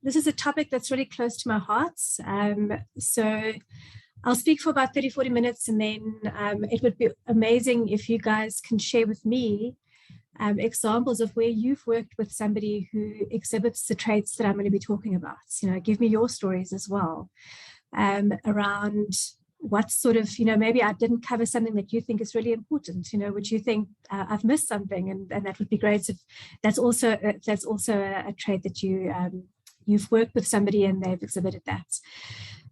this is a topic that's really close to my heart. So I'll speak for about 30-40 minutes, and then it would be amazing if you guys can share with me examples of where you've worked with somebody who exhibits the traits that I'm going to be talking about. You know, give me your stories as well around what sort of, you know, maybe I didn't cover something that you think is really important, you know, which you think I've missed something, and that would be great if that's also a trait that you've worked with somebody and they've exhibited that.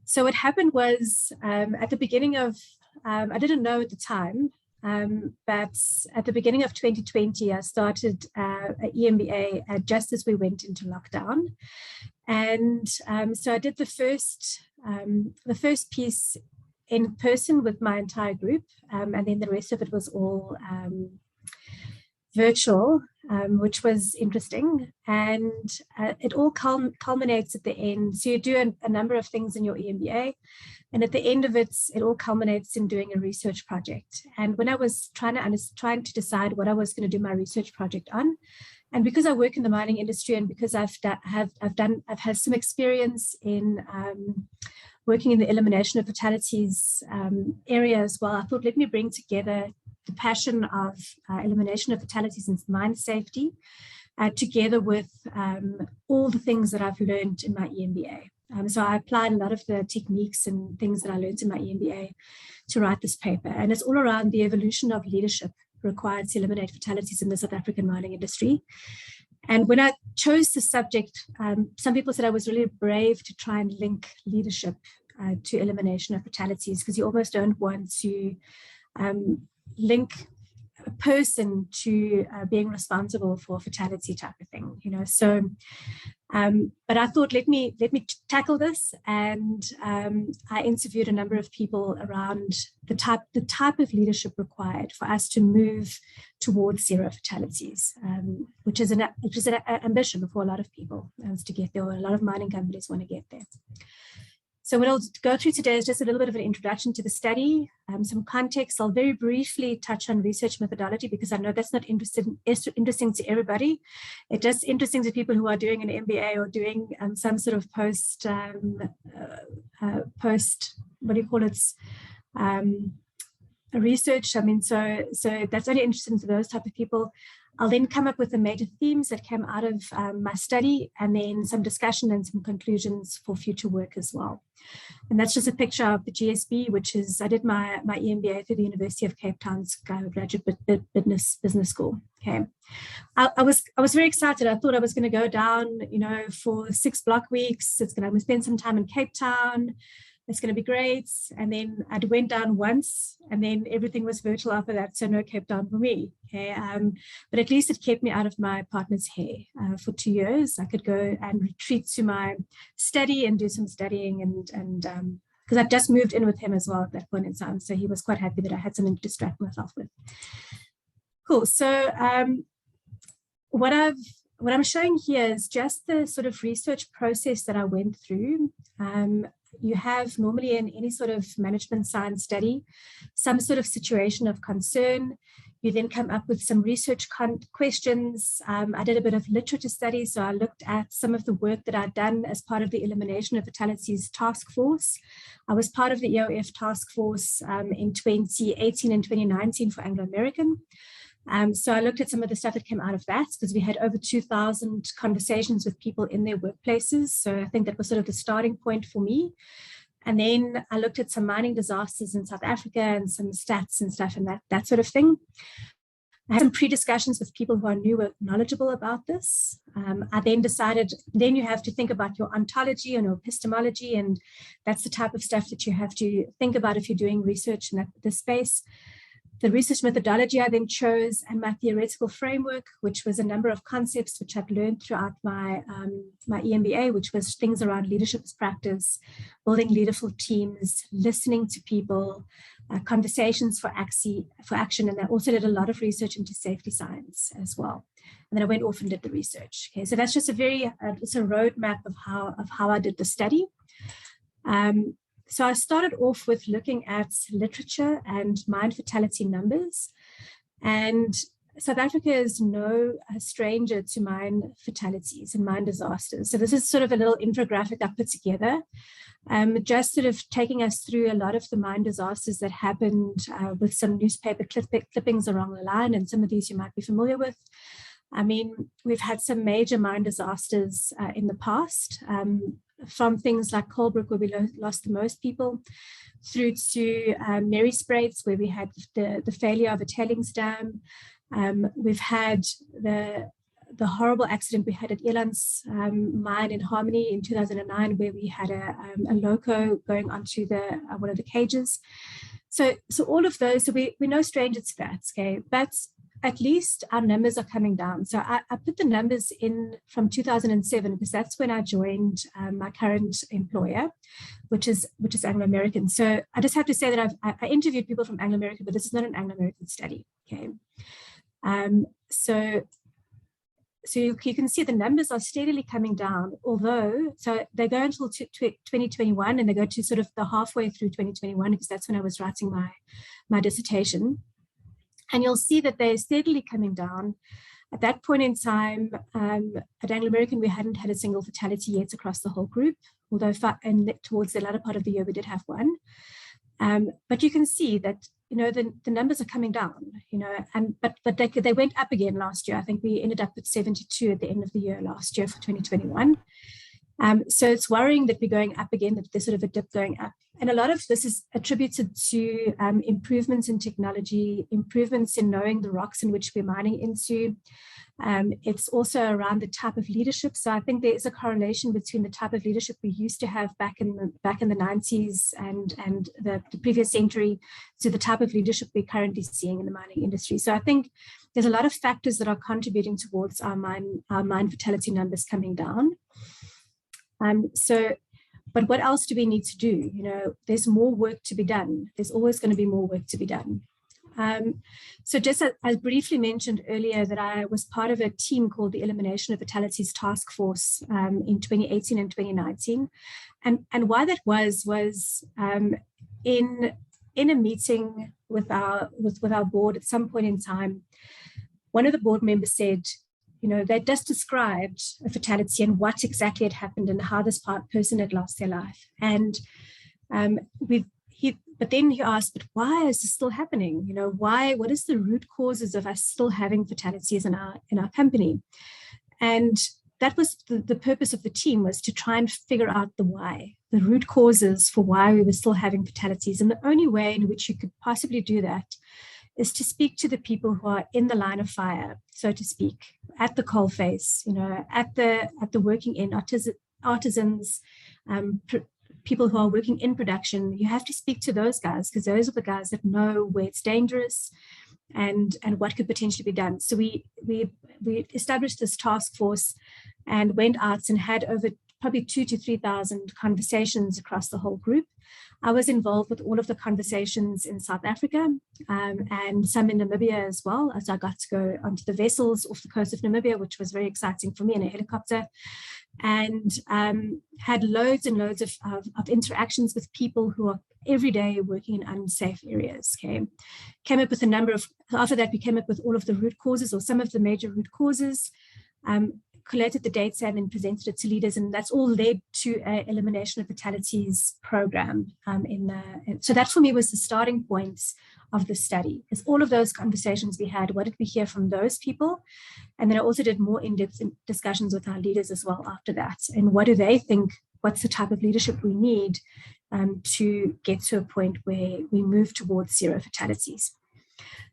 So what happened was at the beginning of, I didn't know at the time, but at the beginning of 2020, I started an EMBA just as we went into lockdown. And so I did the first piece in person with my entire group, and then the rest of it was all virtual, which was interesting. And it all culminates at the end. So you do a number of things in your EMBA, and at the end of it, it all culminates in doing a research project. And when I was trying to decide what I was going to do my research project on, and because I work in the mining industry, and because I've had some experience in working in the elimination of fatalities area as well, I thought, let me bring together the passion of elimination of fatalities and mine safety together with all the things that I've learned in my EMBA. So I applied a lot of the techniques and things that I learned in my EMBA to write this paper. And it's all around the evolution of leadership required to eliminate fatalities in the South African mining industry. And when I chose the subject, some people said I was really brave to try and link leadership to elimination of fatalities, because you almost don't want to link a person to being responsible for a fatality type of thing, you know. So, but I thought, let me tackle this, and I interviewed a number of people around the type of leadership required for us to move towards zero fatalities, which is an ambition for a lot of people to get there. Or a lot of mining companies want to get there. So what I'll go through today is just a little bit of an introduction to the study, some context. I'll very briefly touch on research methodology, because I know that's not interesting to everybody. It's just interesting to people who are doing an MBA or doing some sort of post, what do you call it, research. I mean, so that's only interesting to those type of people. I'll then come up with the major themes that came out of my study, and then some discussion and some conclusions for future work as well. And that's just a picture of the GSB, which is, I did my EMBA through the University of Cape Town's graduate business school. Okay, I was very excited. I thought I was going to go down, you know, for 6 block weeks. I'm going to spend some time in Cape Town. It's going to be great. And then I went down once, and then everything was virtual after that, so no Cape Town for me. Okay, but at least it kept me out of my partner's hair for 2 years. I could go and retreat to my study and do some studying, and because I'd just moved in with him as well at that point in time, so he was quite happy that I had something to distract myself with. Cool. So what I'm showing here is just the sort of research process that I went through. You have normally in any sort of management science study, some sort of situation of concern. You then come up with some research questions. I did a bit of literature study, so I looked at some of the work that I'd done as part of the Elimination of Fatalities Task Force. I was part of the EOF Task Force in 2018 and 2019 for Anglo American. So I looked at some of the stuff that came out of that, because we had over 2,000 conversations with people in their workplaces. So I think that was sort of the starting point for me. And then I looked at some mining disasters in South Africa and some stats and stuff and that sort of thing. I had some pre-discussions with people who I knew were knowledgeable about this. I then decided, then you have to think about your ontology and your epistemology, and that's the type of stuff that you have to think about if you're doing research in this space. The research methodology I then chose, and my theoretical framework, which was a number of concepts which I'd learned throughout my EMBA, which was things around leadership as practice, building leaderful teams, listening to people, conversations for action, and I also did a lot of research into safety science as well. And then I went off and did the research. Okay, so that's just it's a roadmap of how I did the study. So I started off with looking at literature and mine fatality numbers. And South Africa is no stranger to mine fatalities and mine disasters. So this is sort of a little infographic I put together, just sort of taking us through a lot of the mine disasters that happened with some newspaper clippings along the line, and some of these you might be familiar with. I mean, we've had some major mine disasters in the past, from things like 𝗘𝗃𝗃𝗁𝗃, where we lost the most people, through to 𝗟𝗏𝗡, where we had the failure of a tailings dam. We've had the horrible accident we had at 𝗟𝗲𝗱𝗃𝗂𝗁𝗃 mine in Harmony in 2009, where we had a loco going onto one of the cages. So all of those, so we're no stranger to that, okay? But at least our numbers are coming down. So I put the numbers in from 2007, because that's when I joined my current employer, which is Anglo-American. So I just have to say that I interviewed people from Anglo-American, but this is not an Anglo-American study, okay? So you can see the numbers are steadily coming down, although, so they go until 2021, and they go to sort of the halfway through 2021, because that's when I was writing my dissertation. And you'll see that they're steadily coming down. At that point in time, at Anglo-American, we hadn't had a single fatality yet across the whole group, although towards the latter part of the year, we did have one. But you can see that, you know, the numbers are coming down, you know, but they went up again last year. I think we ended up with 72 at the end of the year last year for 2021. So it's worrying that we're going up again, that there's sort of a dip going up. And a lot of this is attributed to improvements in technology, improvements in knowing the rocks in which we're mining into. It's also around the type of leadership. So I think there is a correlation between the type of leadership we used to have back in the 90s and the previous century to the type of leadership we're currently seeing in the mining industry. So I think there's a lot of factors that are contributing towards our mine fatality numbers coming down. But what else do we need to do? You know, there's more work to be done. There's always going to be more work to be done. So just as I briefly mentioned earlier, that I was part of a team called the Elimination of Fatalities Task Force in 2018 and 2019. And why that was in a meeting with our board at some point in time, one of the board members said, you know, they just described a fatality and what exactly had happened and how this person had lost their life. And but then he asked, but why is this still happening? You know, what is the root causes of us still having fatalities in our company? And that was the purpose of the team, was to try and figure out the why, the root causes for why we were still having fatalities. And the only way in which you could possibly do that is to speak to the people who are in the line of fire, so to speak, at the coalface, you know, at the working end, artisans, people who are working in production. You have to speak to those guys, because those are the guys that know where it's dangerous and what could potentially be done. So we established this task force and went out and had over probably 2,000 to 3,000 conversations across the whole group. I was involved with all of the conversations in South Africa and some in Namibia as well, as I got to go onto the vessels off the coast of Namibia, which was very exciting for me, in a helicopter, and had loads and loads of interactions with people who are every day working in unsafe areas. Okay, came up with a number of, after that we came up with all of the root causes, or some of the major root causes, collated the data and then presented it to leaders, and that's all led to an elimination of fatalities program. So that for me was the starting points of the study, is all of those conversations we had. What did we hear from those people? And then I also did more in-depth discussions with our leaders as well after that. And what do they think? What's the type of leadership we need to get to a point where we move towards zero fatalities?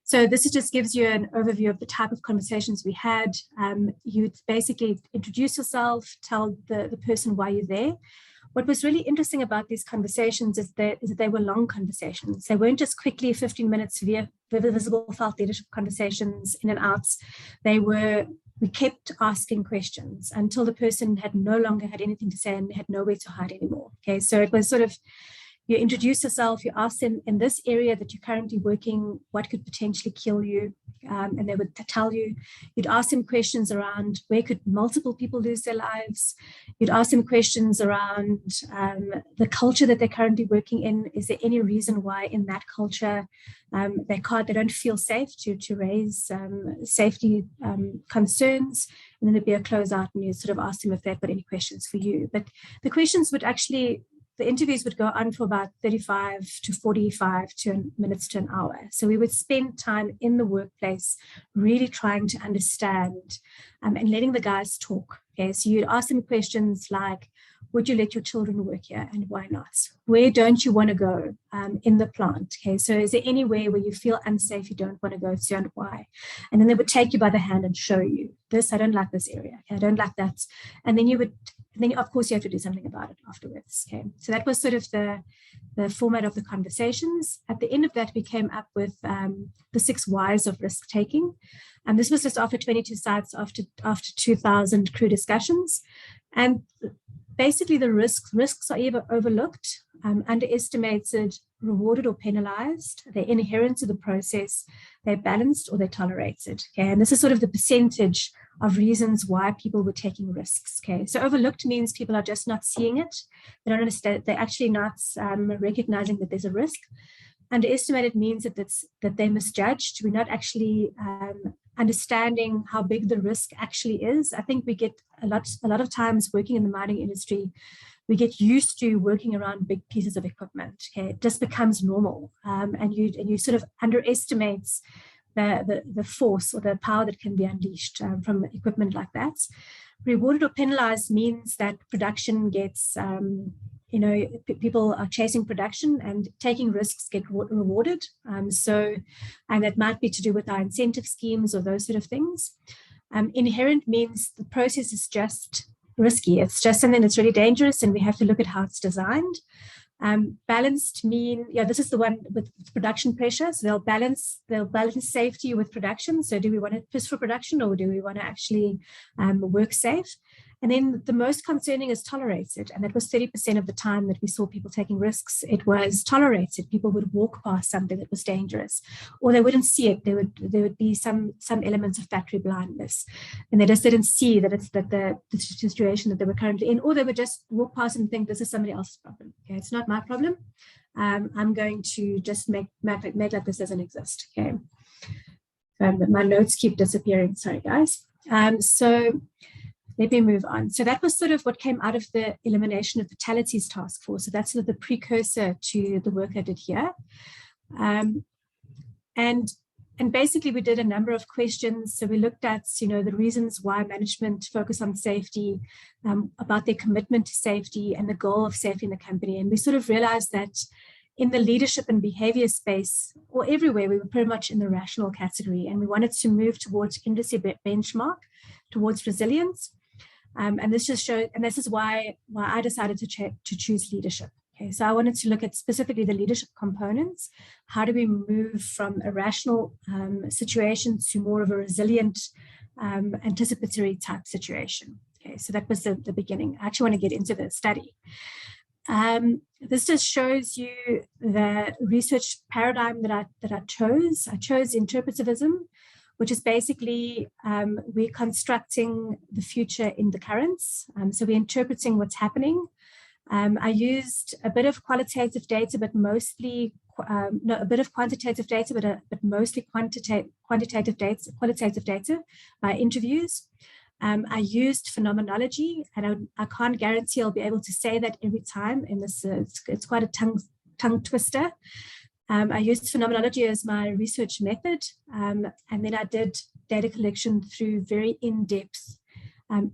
So this just gives you an overview of the type of conversations we had. You would basically introduce yourself, tell the person why you're there. What was really interesting about these conversations is that they were long conversations. They weren't just quickly 15 minutes via visible felt leadership conversations in and out. We kept asking questions until the person had no longer had anything to say and had nowhere to hide anymore. Okay, so it was sort of, You introduce yourself, you ask them, in this area that you're currently working, what could potentially kill you? And they would tell you. You'd ask them questions around where could multiple people lose their lives. You'd ask them questions around the culture that they're currently working in. Is there any reason why in that culture they don't feel safe to raise safety concerns? And then there'd be a closeout, and you sort of ask them if they've got any questions for you. But the questions would actually, the interviews would go on for about 35 to 45 minutes to an hour. So we would spend time in the workplace really trying to understand and letting the guys talk. Okay, so you'd ask them questions like, would you let your children work here and why not? Where don't you want to go in the plant? Okay, so is there anywhere where you feel unsafe you don't want to go to and why? And then they would take you by the hand and show you this. I don't like this area. Okay, I don't like that. And then of course you have to do something about it afterwards. Okay, so that was sort of the format of the conversations. At the end of that, we came up with the 6 whys of risk taking. And this was just after 22 sites, after 2,000 crew discussions. And basically the risks are either overlooked, underestimated, rewarded or penalized. They're inherent to the process, they're balanced, or they're tolerated. Okay, and this is sort of the percentage of reasons why people were taking risks. Okay, so overlooked means people are just not seeing it. They don't understand. They're actually not recognizing that there's a risk. Underestimated means that they misjudged. We're not actually understanding how big the risk actually is. I think we get a lot of times working in the mining industry, we get used to working around big pieces of equipment. Okay, it just becomes normal, and you sort of underestimate the force or the power that can be unleashed from equipment like that. Rewarded or penalized means that production gets, people are chasing production and taking risks get rewarded. And that might be to do with our incentive schemes or those sort of things. Inherent means the process is just risky. It's just something that's really dangerous and we have to look at how it's designed. Balanced mean, this is the one with production pressure. So they'll balance safety with production. So do we want to push for production or do we want to actually work safe? And then the most concerning is tolerated. And that was 30% of the time that we saw people taking risks. It was tolerated. People would walk past something that was dangerous, or they wouldn't see it. There would be some elements of battery blindness, and they just didn't see that it's the situation that they were currently in, or they would just walk past and think this is somebody else's problem. Okay, it's not my problem. I'm going to just make like this doesn't exist. Okay, my notes keep disappearing. Sorry, guys. So let me move on. So that was sort of what came out of the elimination of fatalities task force. So that's sort of the precursor to the work I did here. And basically we did a number of questions. So we looked at, the reasons why management focus on safety, about their commitment to safety and the goal of safety in the company. And we sort of realized that in the leadership and behavior space, or everywhere, we were pretty much in the rational category, and we wanted to move towards industry benchmark, towards resilience. And this just showed, and this is why I decided to choose leadership. Okay, so I wanted to look at specifically the leadership components. How do we move from a rational situation to more of a resilient, anticipatory type situation? Okay, so that was the beginning. I actually want to get into the study. This just shows you the research paradigm that I chose. I chose interpretivism, which is basically we're constructing the future in the currents. So we're interpreting what's happening. I used a bit of qualitative data, but mostly a bit of quantitative data, but mostly qualitative data by interviews. I used phenomenology, and I can't guarantee I'll be able to say that every time. In this, it's quite a tongue twister. I used phenomenology as my research method, and then I did data collection through very in-depth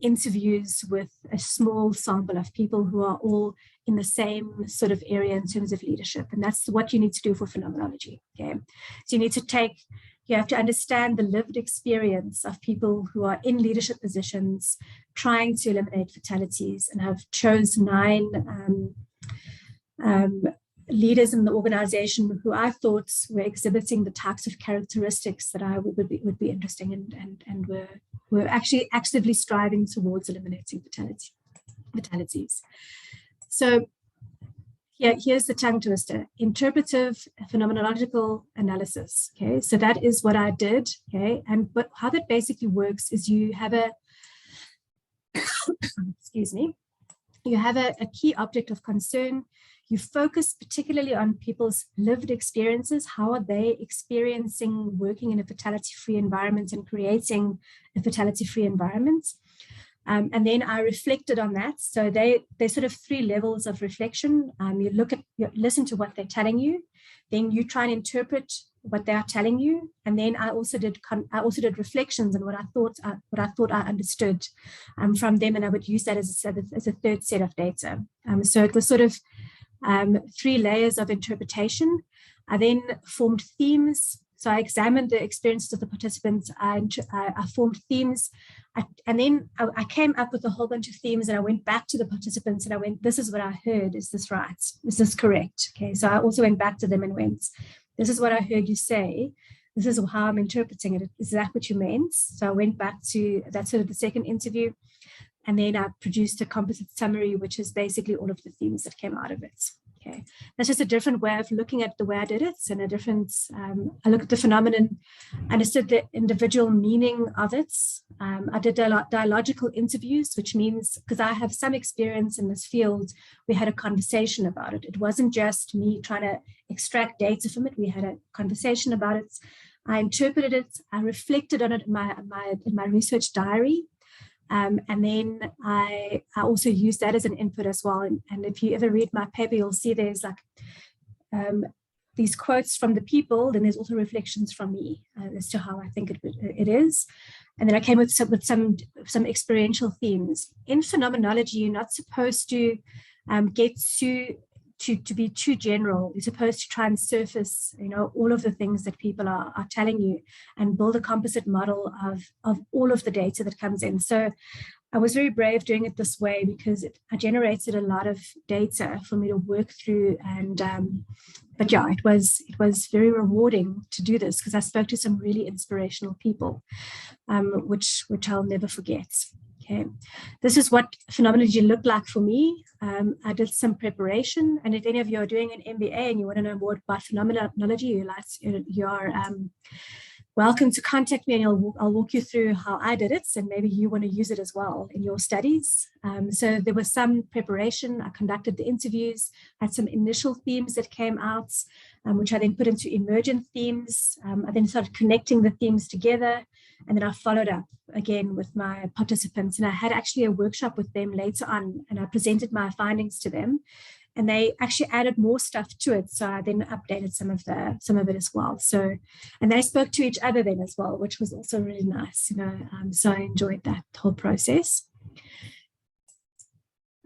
interviews with a small sample of people who are all in the same sort of area in terms of leadership. And that's what you need to do for phenomenology. Okay, so you have to understand the lived experience of people who are in leadership positions trying to eliminate fatalities, and I've chose 9 leaders in the organization who I thought were exhibiting the types of characteristics that I would be interesting in, and were actually actively striving towards eliminating fatalities. So Here's the tongue twister: interpretive phenomenological analysis. Okay, so that is what I did. Okay, but how that basically works is you have a excuse me, you have a key object of concern. You focus particularly on people's lived experiences. How are they experiencing working in a fatality-free environment and creating a fatality-free environment? And then I reflected on that. So there's sort of 3 levels of reflection. You listen to what they're telling you, then you try and interpret what they are telling you, and then I also did reflections on what I thought I understood from them, and I would use that as a 3rd set of data. So it was sort of 3 layers of interpretation. I then formed themes. So I examined the experiences of the participants. I formed themes, and then I came up with a whole bunch of themes, and I went back to the participants and I went, this is what I heard. Is this right? Is this correct? Okay, so I also went back to them and went, this is what I heard you say. This is how I'm interpreting it. Is that what you meant? So I went back to that sort of the 2nd interview, and then I produced a composite summary, which is basically all of the themes that came out of it. Okay, that's just a different way of looking at the way I did it, and a different, I looked at the phenomenon, understood the individual meaning of it. I did dialogical interviews, which means, because I have some experience in this field, we had a conversation about it. It wasn't just me trying to extract data from it. We had a conversation about it. I interpreted it. I reflected on it in my research diary. And then I also use that as an input as well. And if you ever read my paper, you'll see there's like these quotes from the people, then there's also reflections from me as to how I think it is. And then I came with some experiential themes. In phenomenology, you're not supposed to get to be too general. You're supposed to try and surface, all of the things that people are telling you, and build a composite model of all of the data that comes in. So I was very brave doing it this way, because I generated a lot of data for me to work through. And but yeah, it was very rewarding to do this, because I spoke to some really inspirational people, which I'll never forget. Okay, this is what phenomenology looked like for me. I did some preparation, and if any of you are doing an MBA and you want to know more about phenomenology, you are welcome to contact me, and I'll walk you through how I did it, and maybe you want to use it as well in your studies. So there was some preparation. I conducted the interviews, had some initial themes that came out, which I then put into emergent themes. I then started connecting the themes together, and then I followed up again with my participants, and I had actually a workshop with them later on, and I presented my findings to them, and they actually added more stuff to it. So I then updated some of it as well. So, and they spoke to each other then as well, which was also really nice, so I enjoyed that whole process.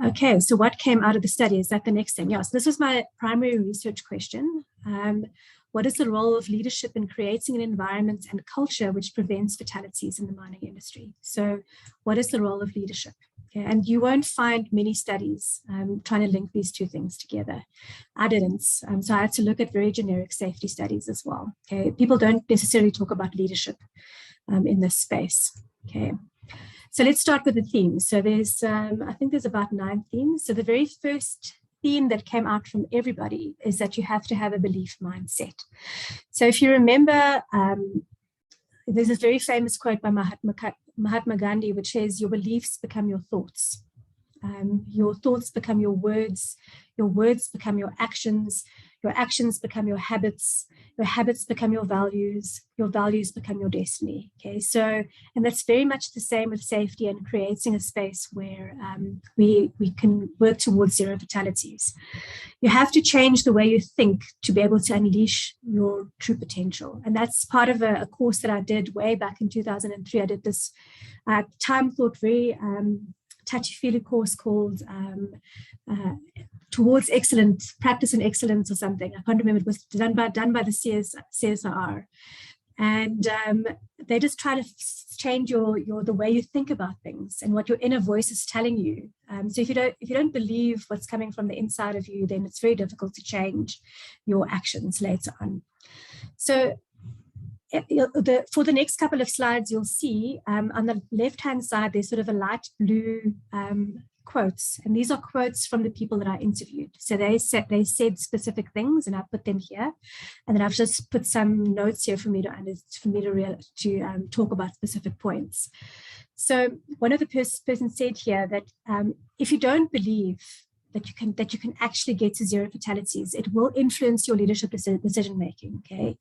Okay, so what came out of the study? Is that the next thing? Yes, this was my primary research question. What is the role of leadership in creating an environment and culture which prevents fatalities in the mining industry? So what is the role of leadership? Okay, and you won't find many studies trying to link these 2 things together. I didn't. So I had to look at very generic safety studies as well. Okay, people don't necessarily talk about leadership in this space. Okay, so let's start with the themes. So there's, I think there's about 9 themes. So the very first theme that came out from everybody is that you have to have a belief mindset. So if you remember, there's this very famous quote by Mahatma Gandhi, which says, your beliefs become your thoughts. Your thoughts become your words become your actions become your habits become your values become your destiny. Okay, so, and that's very much the same with safety and creating a space where we can work towards 0 fatalities. You have to change the way you think to be able to unleash your true potential. And that's part of a course that I did way back in 2003. I did this time-thought, very touchy-feely course called Towards Excellence, Practice and Excellence or something. I can't remember. It was done by the CSR. And they just try to change the way you think about things and what your inner voice is telling you. So if you don't believe what's coming from the inside of you, then it's very difficult to change your actions later on. So for the next couple of slides, you'll see on the left-hand side, there's sort of a light blue quotes, and these are quotes from the people that I interviewed. So they said specific things, and I put them here, and then I've just put some notes here for me to talk about specific points. So one of the persons said here that if you don't believe that you can actually get to 0 fatalities, it will influence your leadership decision making. Okay,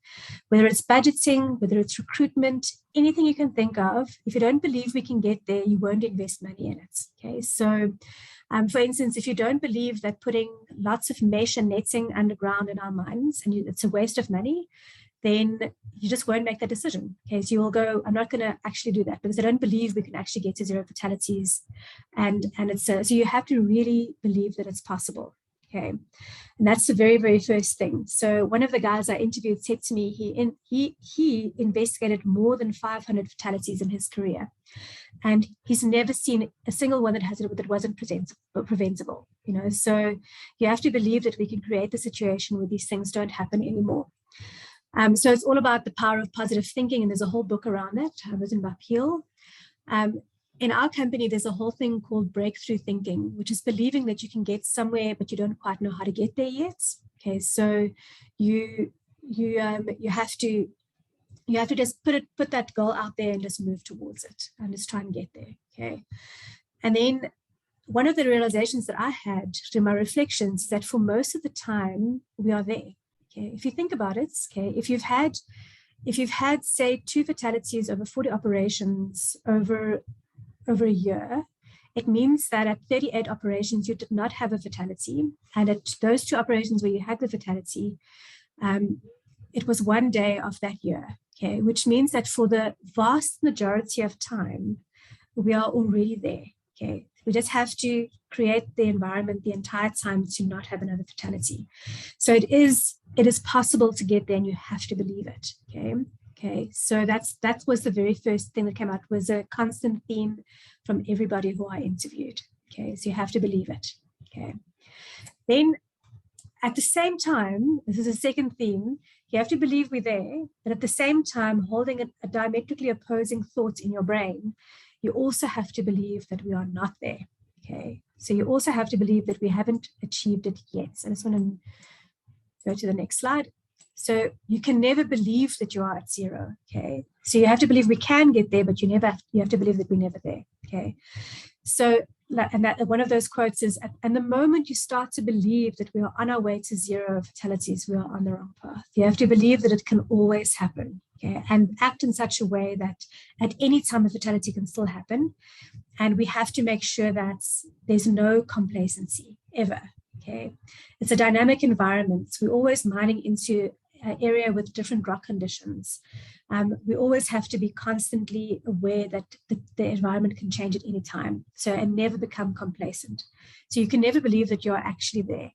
whether it's budgeting, whether it's recruitment, anything you can think of. If you don't believe we can get there, you won't invest money in it. Okay, so for instance, if you don't believe that putting lots of mesh and netting underground in our mines and it's a waste of money, then you just won't make that decision. Okay, so you will go, I'm not going to actually do that because I don't believe we can actually get to 0 fatalities, and it's so you have to really believe that it's possible. Okay, and that's the very, very first thing. So one of the guys I interviewed said to me he investigated more than 500 fatalities in his career, and he's never seen a single one that wasn't preventable. You know, so you have to believe that we can create the situation where these things don't happen anymore. So it's all about the power of positive thinking, and there's a whole book around that written by Peel. In our company, there's a whole thing called breakthrough thinking, which is believing that you can get somewhere, but you don't quite know how to get there yet. Okay, so you have to just put that goal out there and just move towards it and just try and get there. Okay, and then one of the realizations that I had through my reflections is that for most of the time we are there. Okay, if you think about it, okay, if you've had say 2 fatalities over 40 operations over a year, it means that at 38 operations you did not have a fatality, and at those 2 operations where you had the fatality, it was 1 day of that year. Okay, which means that for the vast majority of time we are already there. Okay, we just have to create the environment the entire time to not have another fatality. So it is possible to get there, and you have to believe it. Okay, so that was the very first thing that came out, was a constant theme from everybody who I interviewed. Okay, so you have to believe it. Okay, then at the same time, this is a second theme, you have to believe we're there, but at the same time, holding a diametrically opposing thought in your brain, you also have to believe that we are not there. Okay, so you also have to believe that we haven't achieved it yet. So I just want to go to the next slide. So you can never believe that you are at 0. Okay, so you have to believe we can get there, but you have to believe that we're never there. Okay, so and that one of those quotes is, and the moment you start to believe that we are on our way to 0 fatalities, we are on the wrong path. You have to believe that it can always happen. Okay, and act in such a way that at any time a fatality can still happen, and we have to make sure that there's no complacency ever. Okay, it's a dynamic environment. We're always mining into an area with different rock conditions. We always have to be constantly aware that the environment can change at any time. So, and never become complacent. So you can never believe that you're actually there.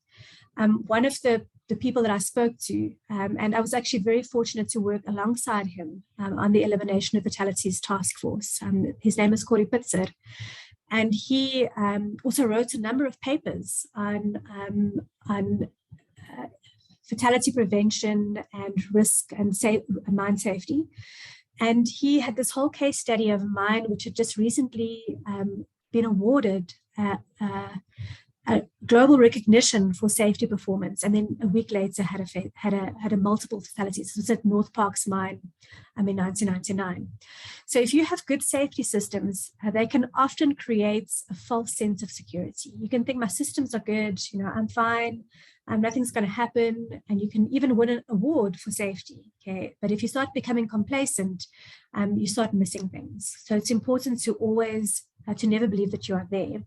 One of the people that I spoke to, and I was actually very fortunate to work alongside him on the Elimination of Fatalities Task Force. His name is 𝗘𝗃𝗃𝗃𝗃. And he also wrote a number of papers on fatality prevention and risk and mine safety. And he had this whole case study of a mine which had just recently been awarded a global recognition for safety performance, and then a week later had a multiple fatalities. It was at North Park's mine in 1999. So if you have good safety systems, they can often create a false sense of security. You can think my systems are good, you know, I'm fine, nothing's going to happen, and you can even win an award for safety. Okay, but if you start becoming complacent, you start missing things. So it's important to always to never believe that you are there.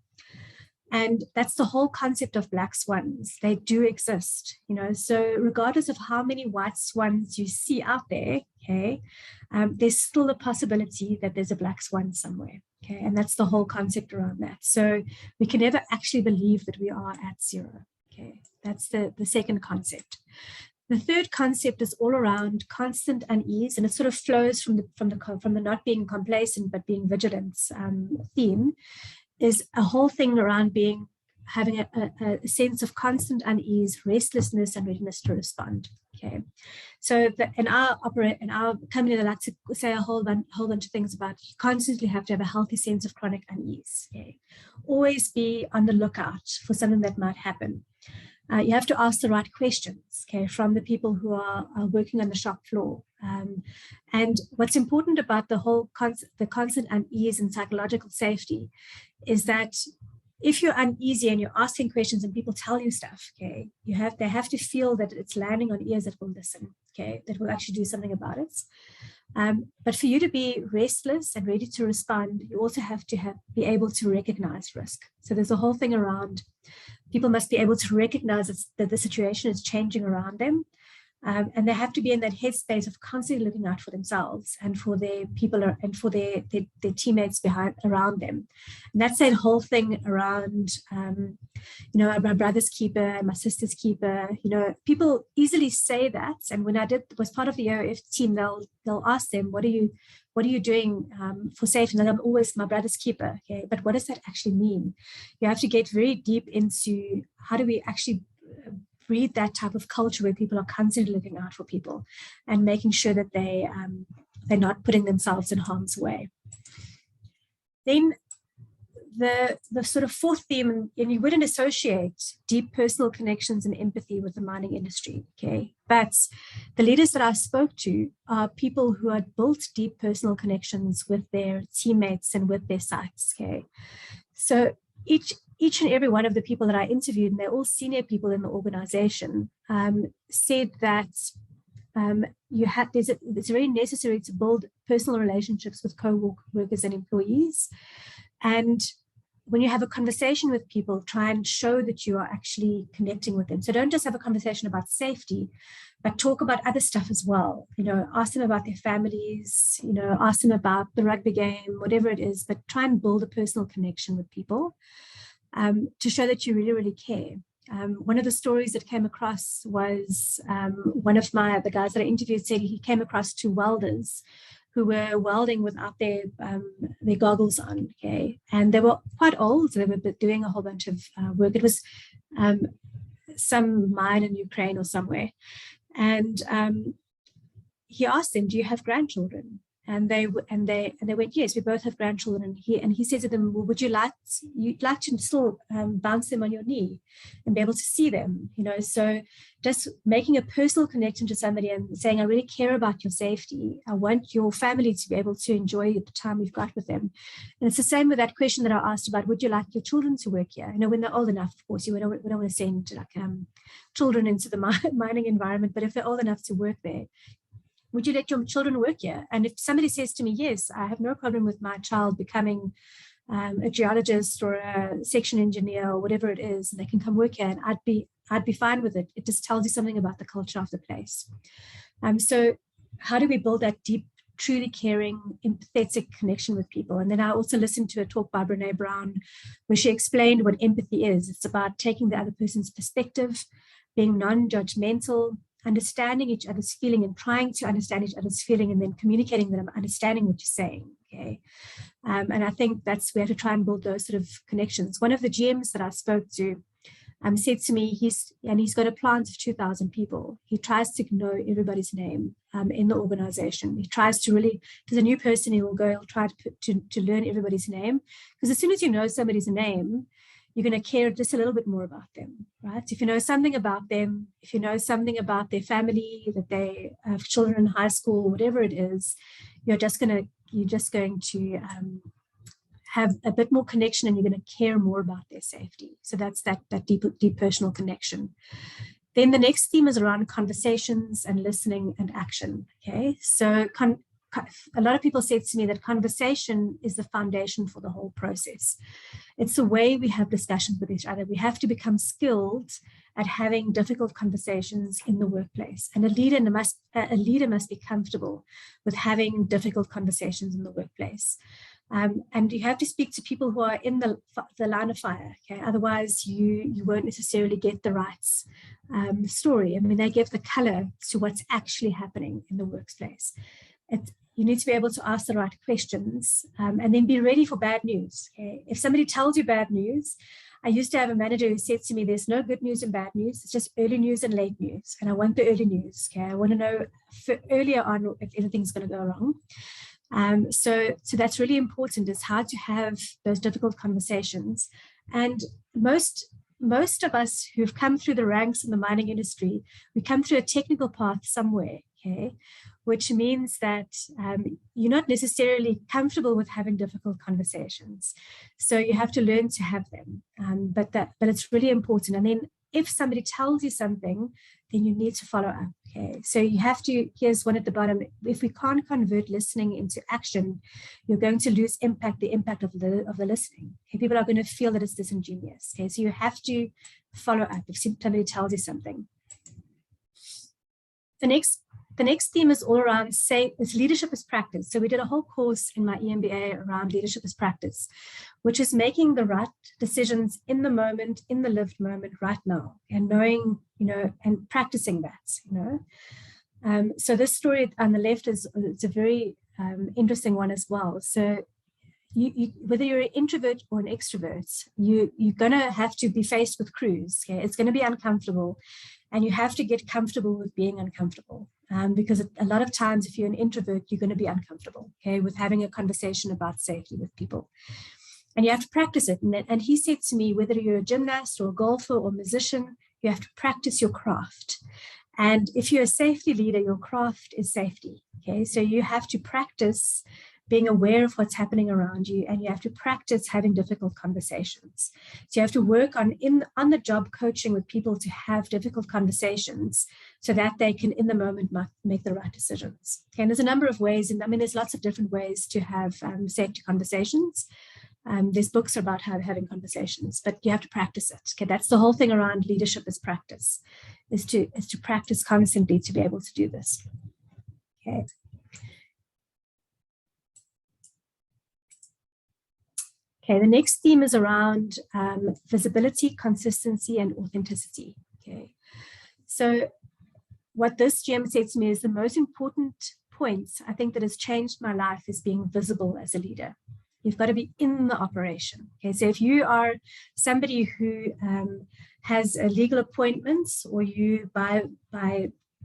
And that's the whole concept of black swans. They do exist, you know, so regardless of how many white swans you see out there, okay, there's still a possibility that there's a black swan somewhere, okay, and that's the whole concept around that. So we can never actually believe that we are at 0, okay, that's the second concept. The third concept is all around constant unease, and it sort of flows from the not being complacent but being vigilant theme. Is a whole thing around being having a sense of constant unease, restlessness, and readiness to respond. Okay, so in our company, I like to say a whole bunch of things about you constantly have to have a healthy sense of chronic unease. Okay, always be on the lookout for something that might happen. You have to ask the right questions, okay, from the people who are working on the shop floor. And what's important about the whole the constant unease and psychological safety is that if you're uneasy and you're asking questions and people tell you stuff, okay, they have to feel that it's landing on ears that will listen, okay, that will actually do something about it. But for you to be restless and ready to respond, you also have to be able to recognize risk. So there's a whole thing around people must be able to recognize that the situation is changing around them. And they have to be in that headspace of constantly looking out for themselves and for their people and for their teammates around them. And that's that whole thing around, my brother's keeper and my sister's keeper. People easily say that. And when I was part of the OF team, they'll ask them, what are you doing for safety? And I'm always my brother's keeper. Okay, but what does that actually mean? You have to get very deep into how do we actually breed that type of culture where people are constantly looking out for people and making sure that they're not putting themselves in harm's way. Then the sort of fourth theme, and you wouldn't associate deep personal connections and empathy with the mining industry, okay? But the leaders that I spoke to are people who had built deep personal connections with their teammates and with their sites, okay? So each and every one of the people that I interviewed, and they're all senior people in the organization, said that it's very necessary to build personal relationships with co-workers and employees. And when you have a conversation with people, try and show that you are actually connecting with them. So don't just have a conversation about safety, but talk about other stuff as well. Ask them about their families, ask them about the rugby game, whatever it is, but try and build a personal connection with people. To show that you really, really care. One of the stories that came across was one of the guys that I interviewed said he came across two welders who were welding without their goggles on, okay? And they were quite old, so they were doing a whole bunch of work. It was some mine in Ukraine or somewhere. And he asked them, do you have grandchildren? And they went, yes, we both have grandchildren. And he said to them, well, you'd like to still bounce them on your knee and be able to see them, So just making a personal connection to somebody and saying, I really care about your safety. I want your family to be able to enjoy the time we've got with them. And it's the same with that question that I asked about, would you like your children to work here? When they're old enough, of course, we don't want to send children into the mining environment, but if they're old enough to work there, would you let your children work here? And if somebody says to me, yes, I have no problem with my child becoming a geologist or a section engineer or whatever it is, and they can come work here, and I'd be fine with it. It just tells you something about the culture of the place. So how do we build that deep, truly caring, empathetic connection with people? And then I also listened to a talk by Brené Brown where she explained what empathy is. It's about taking the other person's perspective, being non-judgmental, understanding each other's feeling and trying to understand each other's feeling, and then communicating that I'm understanding what you're saying, okay? And I think we have to try and build those sort of connections. One of the GMs that I spoke to said to me, he's got a plant of 2,000 people. He tries to know everybody's name in the organization. He tries to really, if there's a new person, he'll try to learn everybody's name. Because as soon as you know somebody's name, you're going to care just a little bit more about them, right? If you know something about them, if you know something about their family, that they have children in high school, whatever it is, you're just going to have a bit more connection, and you're going to care more about their safety. So that's that deep personal connection. Then the next theme is around conversations and listening and action. Okay, so a lot of people said to me that conversation is the foundation for the whole process. It's the way we have discussions with each other. We have to become skilled at having difficult conversations in the workplace. And a leader must be comfortable with having difficult conversations in the workplace. And you have to speak to people who are in the line of fire. Okay? Otherwise, you won't necessarily get the right story. I mean, they give the color to what's actually happening in the workplace. You need to be able to ask the right questions and then be ready for bad news. Okay? If somebody tells you bad news, I used to have a manager who said to me, there's no good news and bad news. It's just early news and late news. And I want the early news. Okay, I want to know earlier on if anything's going to go wrong. So that's really important, is how to have those difficult conversations. And most of us who've come through the ranks in the mining industry, we come through a technical path somewhere, okay, which means that you're not necessarily comfortable with having difficult conversations. So you have to learn to have them, but it's really important. And then if somebody tells you something, then you need to follow up. Okay, so you have to, here's one at the bottom, if we can't convert listening into action, you're going to lose the impact of the listening. Okay, people are going to feel that it's disingenuous. Okay, so you have to follow up if somebody tells you something. The next theme is all around it's leadership as practice. So we did a whole course in my EMBA around leadership as practice, which is making the right decisions in the moment, in the lived moment right now, and knowing, and practicing that, So this story on the left it's a very interesting one as well. So whether you're an introvert or an extrovert, you're going to have to be faced with crews. Okay? It's going to be uncomfortable, and you have to get comfortable with being uncomfortable. Because a lot of times, if you're an introvert, you're going to be uncomfortable, okay, with having a conversation about safety with people. And you have to practice it. And he said to me, whether you're a gymnast or a golfer or a musician, you have to practice your craft. And if you're a safety leader, your craft is safety, okay? So you have to practice being aware of what's happening around you, and you have to practice having difficult conversations. So you have to work on the job coaching with people to have difficult conversations so that they can in the moment make the right decisions. Okay, and there's a number of ways, and I mean there's lots of different ways to have safety conversations. There's books about having conversations, but you have to practice it. Okay, that's the whole thing around leadership is practice, is to practice constantly to be able to do this. Okay. Okay, the next theme is around visibility, consistency, and authenticity. Okay, so what this GM said to me is the most important point I think that has changed my life is being visible as a leader. You've got to be in the operation. Okay, so if you are somebody who has a legal appointments, or you by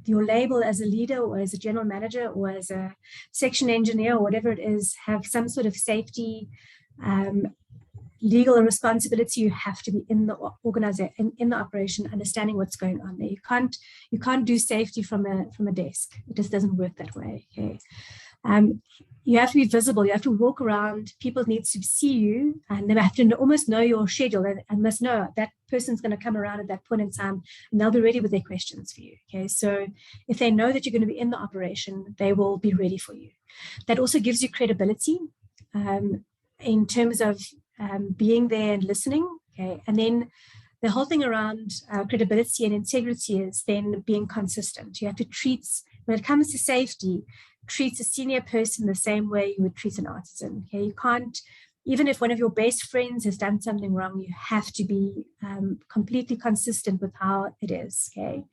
your label as a leader or as a general manager or as a section engineer or whatever it is, have some sort of safety legal responsibility, you have to be in the organization, in the operation, understanding what's going on there. You can't do safety from a desk. It just doesn't work that way. Okay, you have to be visible. You have to walk around. People need to see you, and they have to almost know your schedule and must know that person's going to come around at that point in time, and they'll be ready with their questions for you. Okay, so if they know that you're going to be in the operation, they will be ready for you. That also gives you credibility in terms of being there and listening. Okay, and then the whole thing around credibility and integrity is then being consistent. You have to treat, when it comes to safety, treat a senior person the same way you would treat an artisan. Okay, you can't, even if one of your best friends has done something wrong, you have to be completely consistent with how it is. Okay,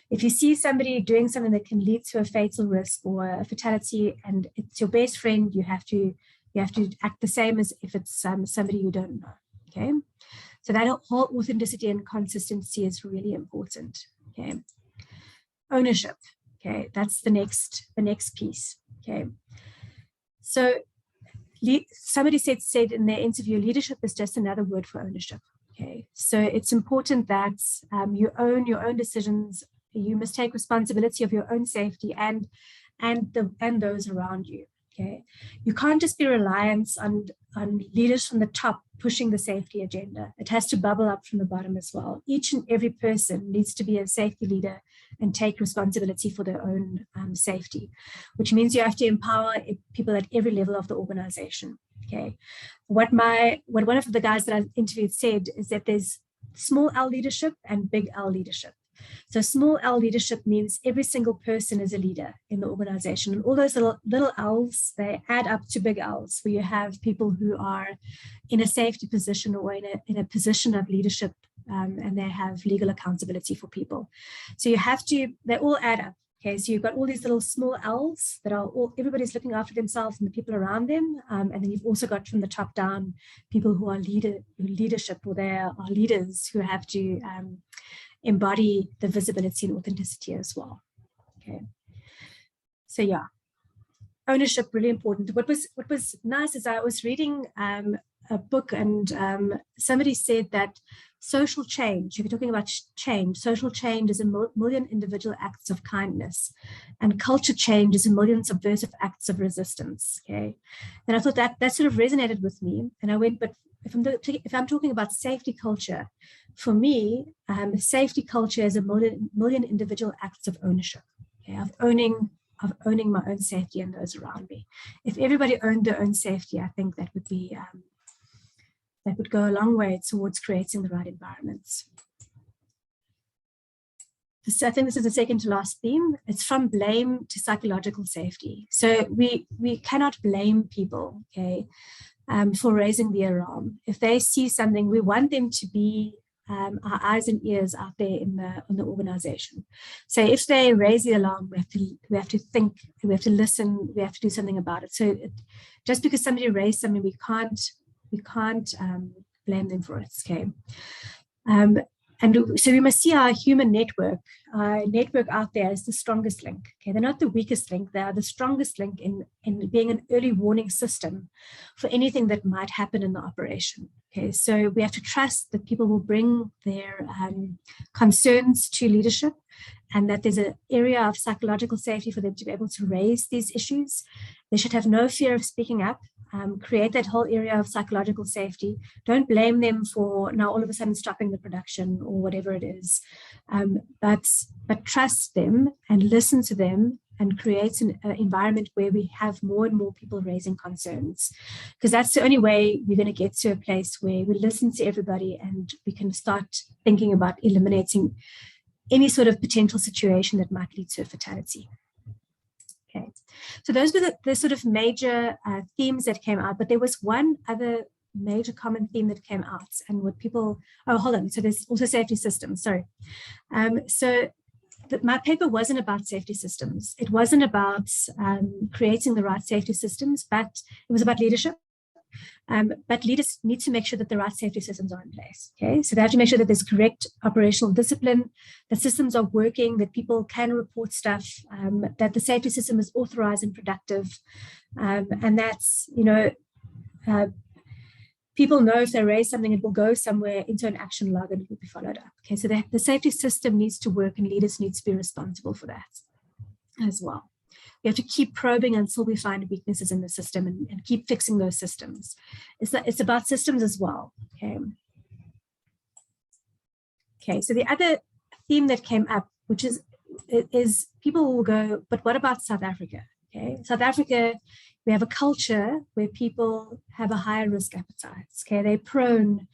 if you see somebody doing something that can lead to a fatal risk or a fatality, and it's your best friend, you have to act the same as if it's somebody you don't know. Okay, so that whole authenticity and consistency is really important. Okay, ownership. Okay, that's the next piece. Okay, so somebody said in their interview, leadership is just another word for ownership. Okay, so it's important that you own your own decisions. You must take responsibility of your own safety and those around you. Okay, you can't just be reliant on leaders from the top pushing the safety agenda. It has to bubble up from the bottom as well. Each and every person needs to be a safety leader and take responsibility for their own safety, which means you have to empower people at every level of the organization. Okay, what one of the guys that I interviewed said is that there's small L leadership and big L leadership. So small L leadership means every single person is a leader in the organization, and all those little L's, they add up to big L's, where you have people who are in a safety position or in a position of leadership, and they have legal accountability for people. So they all add up. Okay, so you've got all these little small L's that are everybody's looking after themselves and the people around them. And then you've also got from the top down people who are leadership, or they are leaders who have to embody the visibility and authenticity as well. Okay, so yeah, ownership, really important. What was nice is I was reading a book, and somebody said that social change, if you're talking about change, social change is a million individual acts of kindness, and culture change is a million subversive acts of resistance. Okay, and I thought that sort of resonated with me, and I went, but if I'm talking about safety culture, for me, safety culture is a million individual acts of ownership. Okay, of owning my own safety and those around me. If everybody owned their own safety, I think that would be that would go a long way towards creating the right environments. So I think this is the second to last theme. It's from blame to psychological safety. So we cannot blame people, okay, for raising the alarm. If they see something, we want them to be our eyes and ears out there in the organization. So if they raise the alarm, we have to think, we have to listen, we have to do something about it. So just because somebody raised something, we can't blame them for it. Okay. And so we must see our human network out there as the strongest link. Okay, they're not the weakest link, they are the strongest link in being an early warning system for anything that might happen in the operation. Okay, so we have to trust that people will bring their concerns to leadership, and that there's an area of psychological safety for them to be able to raise these issues. They should have no fear of speaking up. Create that whole area of psychological safety. Don't blame them for now all of a sudden stopping the production or whatever it is, but trust them and listen to them and create an environment where we have more and more people raising concerns, because that's the only way we're going to get to a place where we listen to everybody and we can start thinking about eliminating any sort of potential situation that might lead to a fatality. Okay, so those were the sort of major themes that came out, but there was one other major common theme that came out, and what people, oh, hold on, so there's also safety systems, sorry. My paper wasn't about safety systems. It wasn't about creating the right safety systems, but it was about leadership. But leaders need to make sure that the right safety systems are in place. Okay, so they have to make sure that there's correct operational discipline, that systems are working, that people can report stuff, that the safety system is authorized and productive, and that's, you know, people know if they raise something, it will go somewhere into an action log and it will be followed up. Okay, so the safety system needs to work, and leaders need to be responsible for that as well. We have to keep probing until we find weaknesses in the system and keep fixing those systems. It's about systems as well. Okay. Okay, so the other theme that came up, which is people will go, but what about South Africa? Okay, South Africa, we have a culture where people have a higher risk appetite. Okay, they're prone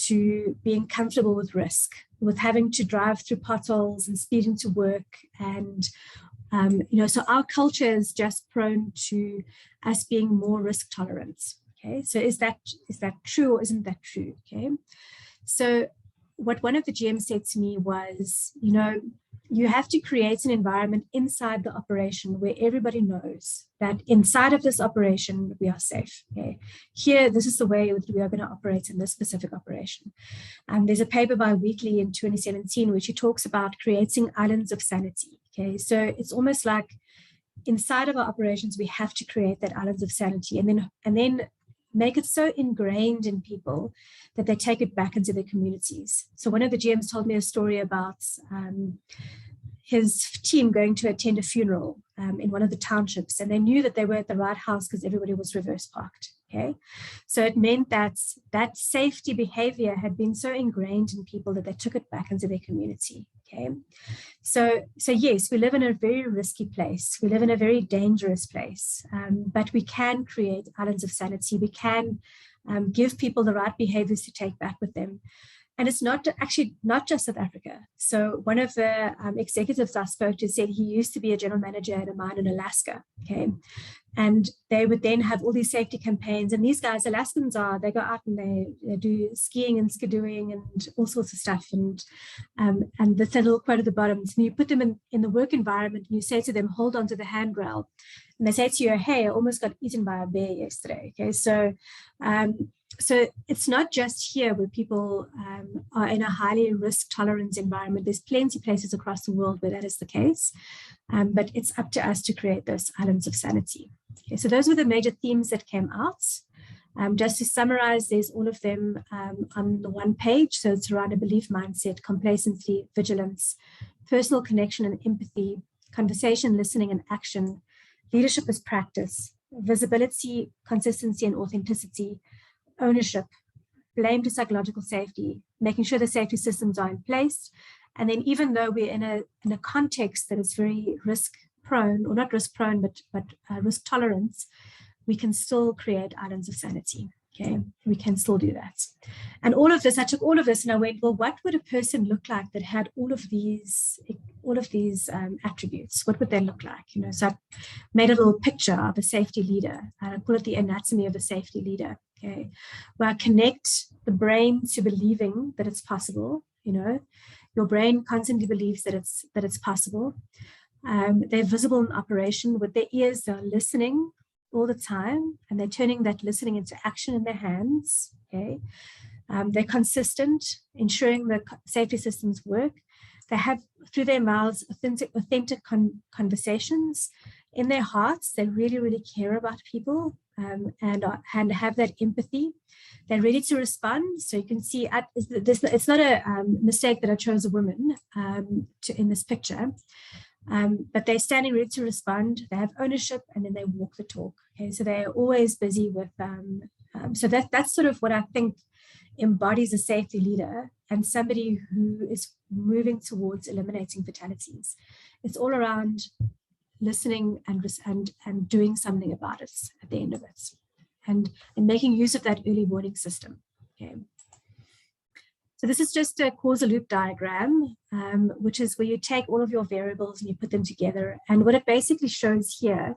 to being comfortable with risk, with having to drive through potholes and speeding to work, and you know, so our culture is just prone to us being more risk tolerant. Okay, so is that true or isn't that true? Okay, so what one of the GMs said to me was, you know, you have to create an environment inside the operation where everybody knows that inside of this operation we are safe. Okay, here, this is the way we are going to operate in this specific operation. There's a paper by Wheatley in 2017 which he talks about creating islands of sanity. Okay, so it's almost like inside of our operations we have to create that islands of sanity, and then make it so ingrained in people that they take it back into their communities. So one of the GMs told me a story about his team going to attend a funeral in one of the townships, and they knew that they were at the right house because everybody was reverse parked. Okay, so it meant that that safety behavior had been so ingrained in people that they took it back into their community. Okay, so yes, we live in a very risky place. We live in a very dangerous place, but we can create islands of sanity. We can give people the right behaviors to take back with them. And it's not just South Africa. So one of the executives I spoke to said he used to be a general manager at a mine in Alaska, okay? And they would then have all these safety campaigns. And these guys, Alaskans they go out and they do skiing and skidooing and all sorts of stuff. And that's a little quote at the bottom. So you put them in the work environment and you say to them, hold on to the handrail. And they say to you, hey, I almost got eaten by a bear yesterday, okay? So it's not just here where people are in a highly risk tolerance environment. There's plenty of places across the world where that is the case, but it's up to us to create those islands of sanity. Okay, so those were the major themes that came out. Just to summarize, there's all of them on the one page. So it's around a belief mindset, complacency, vigilance, personal connection and empathy, conversation, listening and action, leadership as practice, visibility, consistency and authenticity, ownership, blame to psychological safety, making sure the safety systems are in place. And then even though we're in a context that is very risk prone, or not risk prone, but risk tolerance, we can still create islands of sanity. Okay, we can still do that. And all of this, I took all of this and I went, well, what would a person look like that had all of these attributes? What would they look like? You know, so I made a little picture of a safety leader, and I call it the anatomy of a safety leader. Okay, where I connect the brain to believing that it's possible. You know, your brain constantly believes that it's possible. They're visible in operation. With their ears, they're listening all the time, and they're turning that listening into action in their hands. Okay, they're consistent, ensuring the safety systems work. They have, through their mouths, authentic conversations. In their hearts, they really, really care about people and have that empathy. They're ready to respond. So you can see, it's not a mistake that I chose a woman in this picture. But they're standing ready to respond. They have ownership, and then they walk the talk. Okay, so they're always busy with. So that's sort of what I think embodies a safety leader and somebody who is moving towards eliminating fatalities. It's all around listening and doing something about it at the end of it, and making use of that early warning system. Okay. So this is just a causal loop diagram, which is where you take all of your variables and you put them together. And what it basically shows here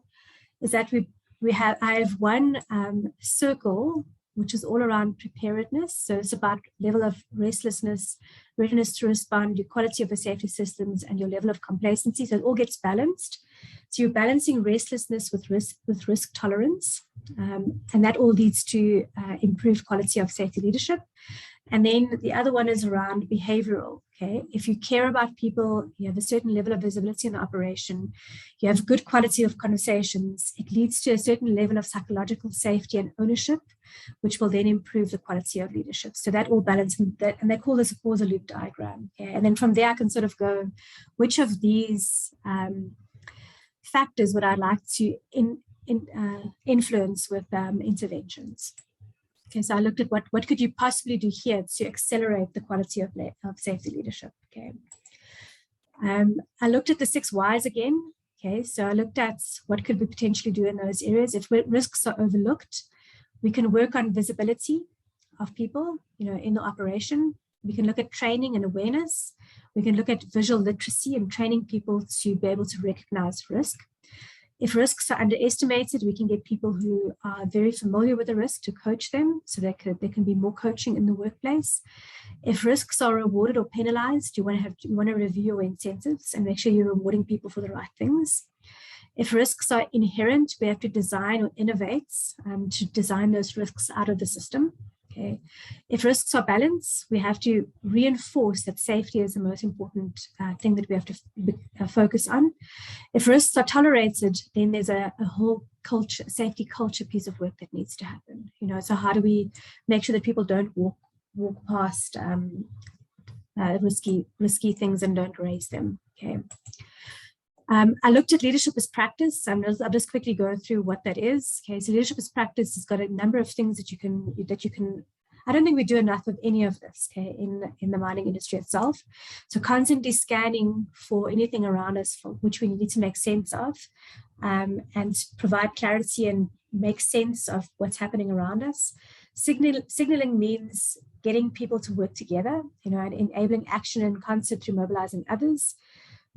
is that I have one circle, which is all around preparedness. So it's about level of restlessness, readiness to respond, your quality of the safety systems, and your level of complacency. So it all gets balanced. So you're balancing restlessness with risk tolerance, and that all leads to improved quality of safety leadership. And then the other one is around behavioral. Okay, if you care about people, you have a certain level of visibility in the operation, you have good quality of conversations, it leads to a certain level of psychological safety and ownership, which will then improve the quality of leadership. So that all balances, and they call this a causal loop diagram. Okay? And then from there, I can sort of go, which of these factors would I like to influence with interventions? Okay, so I looked at what could you possibly do here to accelerate the quality of safety leadership. Okay, I looked at the 6 whys again. Okay, so I looked at what could we potentially do in those areas. If risks are overlooked, we can work on visibility of people, you know, in the operation. We can look at training and awareness. We can look at visual literacy and training people to be able to recognize risk. If risks are underestimated, we can get people who are very familiar with the risk to coach them, so there can be more coaching in the workplace. If risks are rewarded or penalized, you want to review your incentives and make sure you're rewarding people for the right things. If risks are inherent, we have to design or innovate to design those risks out of the system. Okay. If risks are balanced, we have to reinforce that safety is the most important thing that we have to focus on. If risks are tolerated, then there's a whole culture, safety culture piece of work that needs to happen. You know, so how do we make sure that people don't walk past risky things and don't raise them? Okay. I looked at leadership as practice. I'll just quickly go through what that is. Okay, so leadership as practice has got a number of things that you can. I don't think we do enough of any of this, okay, in the mining industry itself. So constantly scanning for anything around us for which we need to make sense of, and provide clarity and make sense of what's happening around us. Signaling means getting people to work together, and enabling action and concert through mobilizing others.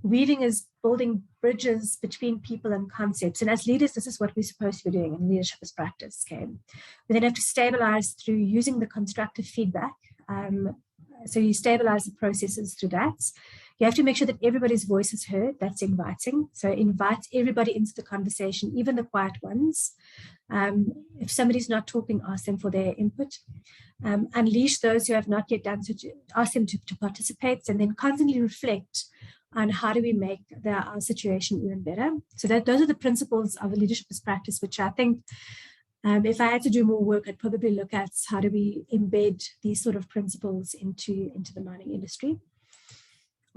Weaving is building bridges between people and concepts. And as leaders, this is what we're supposed to be doing in leadership as practice. Okay? We then have to stabilize through using the constructive feedback. So you stabilize the processes through that. You have to make sure that everybody's voice is heard. That's inviting. So invite everybody into the conversation, even the quiet ones. If somebody's not talking, ask them for their input. Unleash those who have not yet done so, ask them to participate, and then constantly reflect on how do we make our situation even better. So those are the principles of a leadership as practice, which I think if I had to do more work, I'd probably look at how do we embed these sort of principles into the mining industry.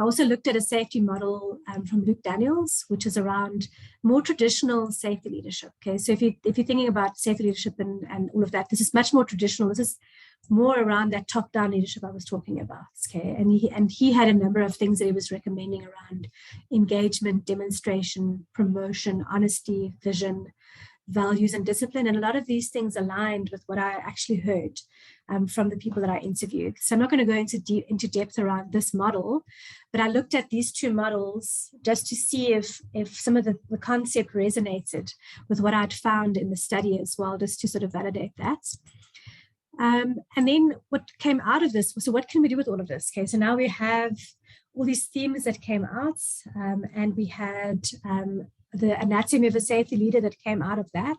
I also looked at a safety model from Luke Daniels, which is around more traditional safety leadership. Okay, so if you're thinking about safety leadership and all of that, this is much more traditional. This is more around that top-down leadership I was talking about. Okay, and he had a number of things that he was recommending around engagement, demonstration, promotion, honesty, vision, values, and discipline. And a lot of these things aligned with what I actually heard from the people that I interviewed. So I'm not going to go into depth around this model, but I looked at these two models just to see if some of the concept resonated with what I'd found in the study as well, just to sort of validate that. And then what came out of this was, so what can we do with all of this? Okay, so now we have all these themes that came out, and we had the anatomy of a safety leader that came out of that.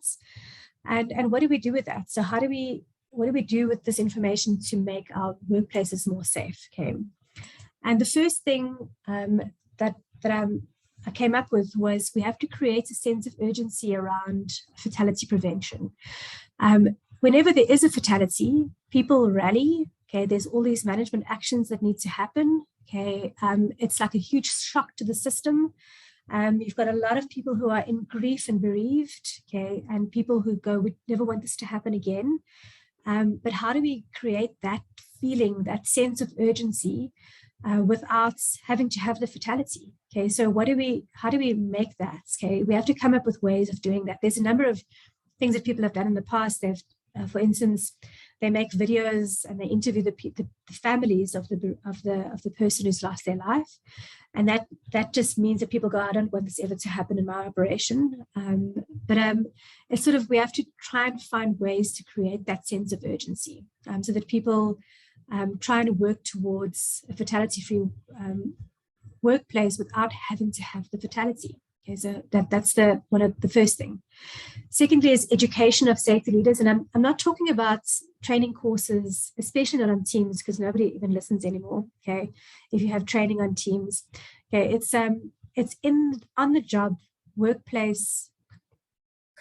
And what do we do with that? So what do we do with this information to make our workplaces more safe? Okay. And the first thing that I came up with was we have to create a sense of urgency around fatality prevention. Whenever there is a fatality, people rally. Okay, there's all these management actions that need to happen. Okay, it's like a huge shock to the system. You've got a lot of people who are in grief and bereaved, okay, and people who go, we never want this to happen again. But how do we create that feeling, that sense of urgency without having to have the fatality? Okay, so how do we make that? Okay, we have to come up with ways of doing that. There's a number of things that people have done in the past. They've, for instance, they make videos and they interview the families of the person who's lost their life, and that just means that people go, I don't want this ever to happen in my operation. But it's sort of, we have to try and find ways to create that sense of urgency, so that people try and work towards a fatality-free workplace without having to have the fatality. Okay, so that's one of the first thing. Secondly is education of safety leaders, and I'm not talking about training courses, especially not on Teams, because nobody even listens anymore. Okay, if you have training on Teams, okay, it's in on the job workplace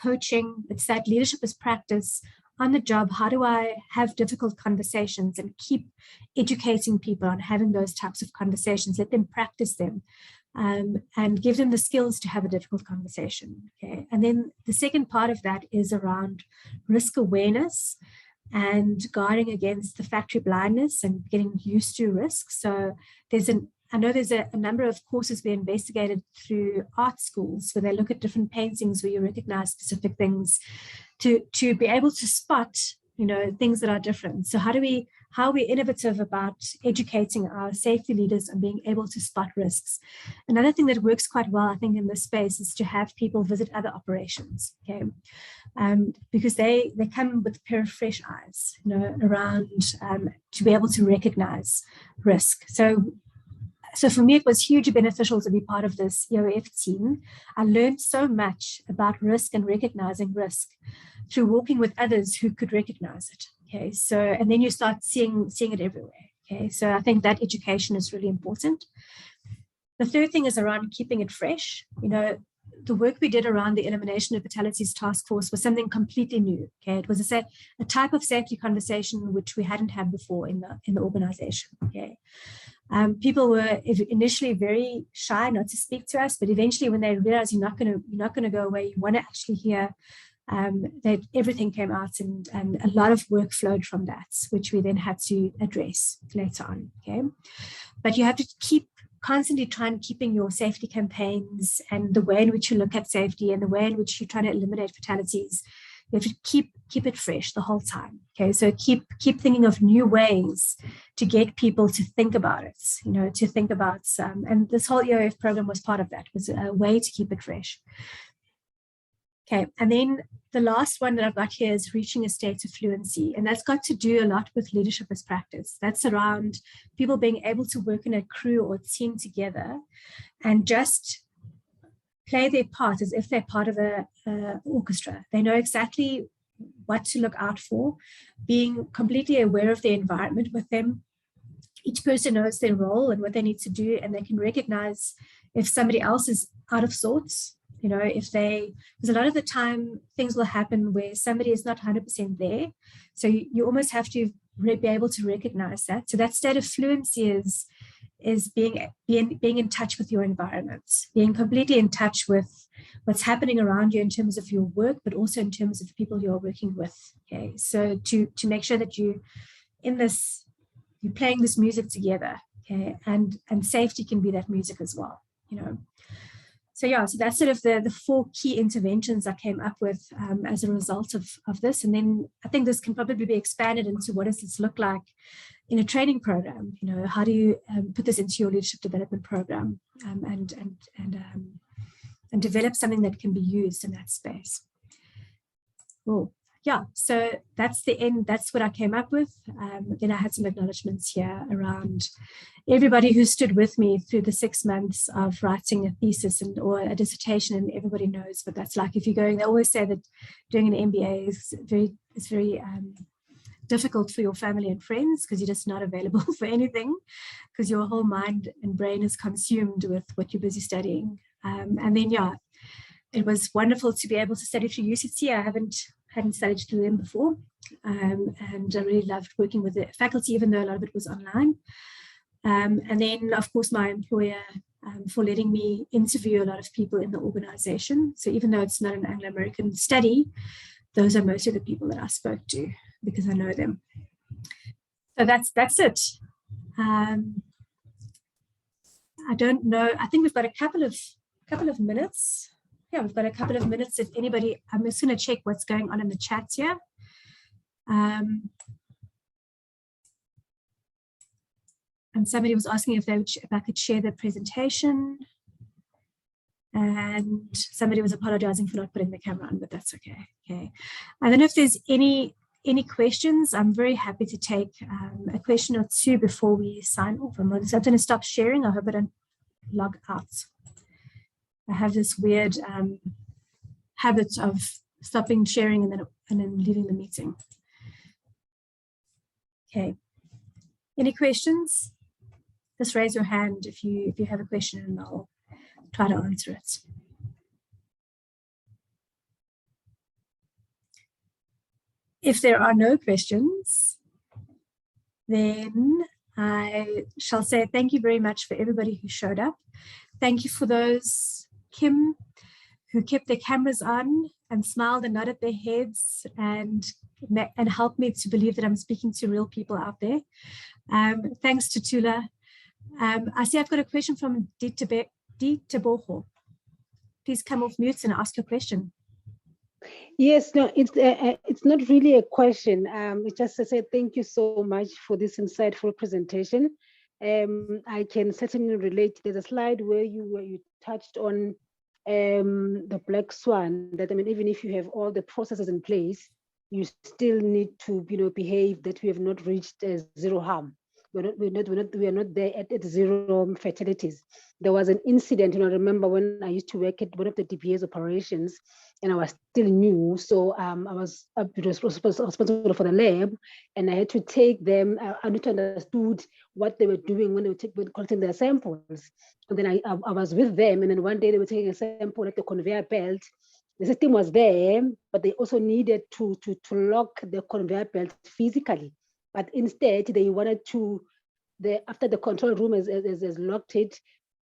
coaching. It's that leadership as practice on the job. How do I have difficult conversations and keep educating people on having those types of conversations? Let them practice them. And give them the skills to have a difficult conversation. Okay, and then the second part of that is around risk awareness and guarding against the factory blindness and getting used to risk. So I know there's a number of courses we investigated through art schools where they look at different paintings where you recognize specific things to be able to spot, things that are different. So how are we innovative about educating our safety leaders and being able to spot risks? Another thing that works quite well, I think, in this space is to have people visit other operations, okay? Because they come with a pair of fresh eyes, around to be able to recognize risk. So for me, it was hugely beneficial to be part of this EOF team. I learned so much about risk and recognizing risk through walking with others who could recognize it. Okay, so, and then you start seeing it everywhere. Okay, so I think that education is really important. The third thing is around keeping it fresh. The work we did around the elimination of fatalities task force was something completely new. Okay, it was a type of safety conversation which we hadn't had before in the organization. Okay, people were initially very shy not to speak to us, but eventually when they realized you're not going to go away, you want to actually hear. That everything came out and a lot of work flowed from that, which we then had to address later on. Okay, but you have to constantly keeping your safety campaigns and the way in which you look at safety and the way in which you're trying to eliminate fatalities You have to keep it fresh the whole time. Okay, so keep thinking of new ways to get people to think about it. You know, to think about and this whole EOF program was part of that. Was a way to keep it fresh. Okay, and then the last one that I've got here is reaching a state of fluency, and that's got to do a lot with leadership as practice. That's around people being able to work in a crew or team together and just play their part as if they're part of a orchestra. They know exactly what to look out for, being completely aware of the environment with them. Each person knows their role and what they need to do, and they can recognize if somebody else is out of sorts. You know, because a lot of the time things will happen where somebody is not 100% there. So you almost have to be able to recognize that. So that state of fluency is being in touch with your environment, being completely in touch with what's happening around you in terms of your work, but also in terms of people you're working with. Okay, so to make sure that you're playing this music together. Okay, and safety can be that music as well. You know. So yeah, so that's sort of the 4 key interventions I came up with as a result of this. And then I think this can probably be expanded into what does this look like in a training program? You know, how do you put this into your leadership development program and develop something that can be used in that space? Cool. Yeah, so that's the end. That's what I came up with. Then I had some acknowledgements here around everybody who stood with me through the 6 months of writing a thesis or a dissertation, and everybody knows what that's like. If you're going, they always say that doing an MBA is very difficult for your family and friends because you're just not available for anything because your whole mind and brain is consumed with what you're busy studying. And then, yeah, it was wonderful to be able to study through 𝗟𝗃𝗃𝗃𝗃. I hadn't studied through them before, and I really loved working with the faculty, even though a lot of it was online. And then, of course, my employer for letting me interview a lot of people in the organization. So even though it's not an Anglo-American study, those are most of the people that I spoke to because I know them. So that's it. I don't know. I think we've got a couple of minutes. Yeah, we've got a couple of minutes. If anybody, I'm just going to check what's going on in the chat here. And somebody was asking if I could share the presentation. And somebody was apologizing for not putting the camera on, but that's okay. Okay. I don't know if there's any questions. I'm very happy to take a question or two before we sign off. I'm going to stop sharing. I hope I don't log out. I have this weird habit of stopping sharing and then leaving the meeting. Okay. Any questions? Just raise your hand if you have a question and I'll try to answer it. If there are no questions, then I shall say thank you very much for everybody who showed up. Thank you for those, Kim, who kept their cameras on and smiled and nodded their heads and helped me to believe that I'm speaking to real people out there. Thanks to Tula. I see I've got a question from 𝗘𝗃𝗃𝗃𝗃𝗃𝗃𝗃𝗃. Please come off mute and ask your question. Yes, no, it's not really a question. It's just to say thank you so much for this insightful presentation. I can certainly relate. There's a slide where you touched on the black swan. That, I mean, even if you have all the processes in place, you still need to, behave that we have not reached zero harm. We are not there at 0 fatalities. There was an incident, I remember when I used to work at one of the DPA's operations, and I was still new. So I was responsible for the lab, and I had to take them. I need to understood what they were doing when they were collecting their samples. And then I was with them, and then one day they were taking a sample at the conveyor belt. The system was there, but they also needed to lock the conveyor belt physically. But instead, they wanted to, after the control room has locked it,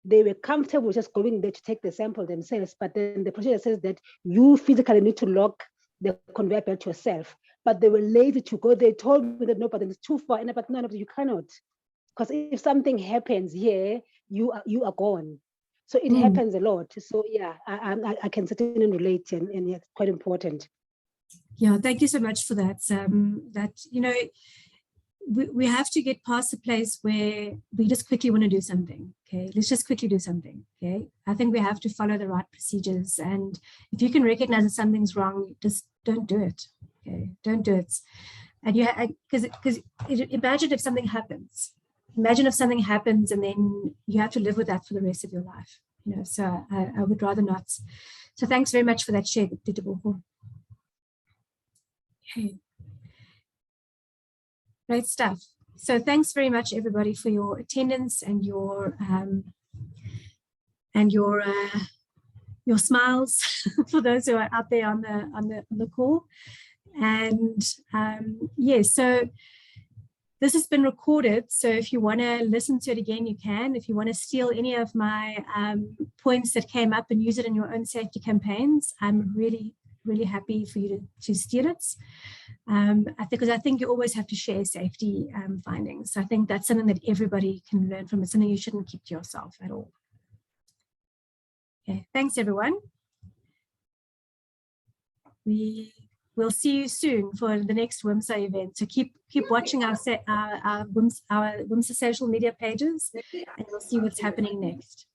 they were comfortable just going there to take the sample themselves. But then the procedure says that you physically need to lock the conveyor belt yourself. But they were lazy to go. They told me that no, but it's too far. But no, you cannot. Because if something happens here, you are gone. So it happens a lot. So yeah, I can certainly relate, and it's quite important. Yeah, thank you so much for that. You know, we have to get past the place where we just quickly want to do something. Okay, let's just quickly do something. Okay, I think we have to follow the right procedures, and if you can recognize that something's wrong, just don't do it. Okay, don't do it. And you, because imagine if something happens. Imagine if something happens, and then you have to live with that for the rest of your life. You know, so I would rather not. So thanks very much for that share, 𝗘𝗃𝗃𝗃𝗃𝗃. Okay. Great stuff. So thanks very much, everybody, for your attendance and your smiles for those who are out there on the call. And yes, so this has been recorded. So if you want to listen to it again, you can. If you want to steal any of my points that came up and use it in your own safety campaigns, I'm really happy for you to steal it. Because I think you always have to share safety findings. So I think that's something that everybody can learn from. It's something you shouldn't keep to yourself at all. Okay, thanks everyone. We will see you soon for the next 𝗟𝗏𝗃 event. So keep watching our 𝗟𝗏𝗱𝗃𝗃 social media pages, and we'll see what's happening next.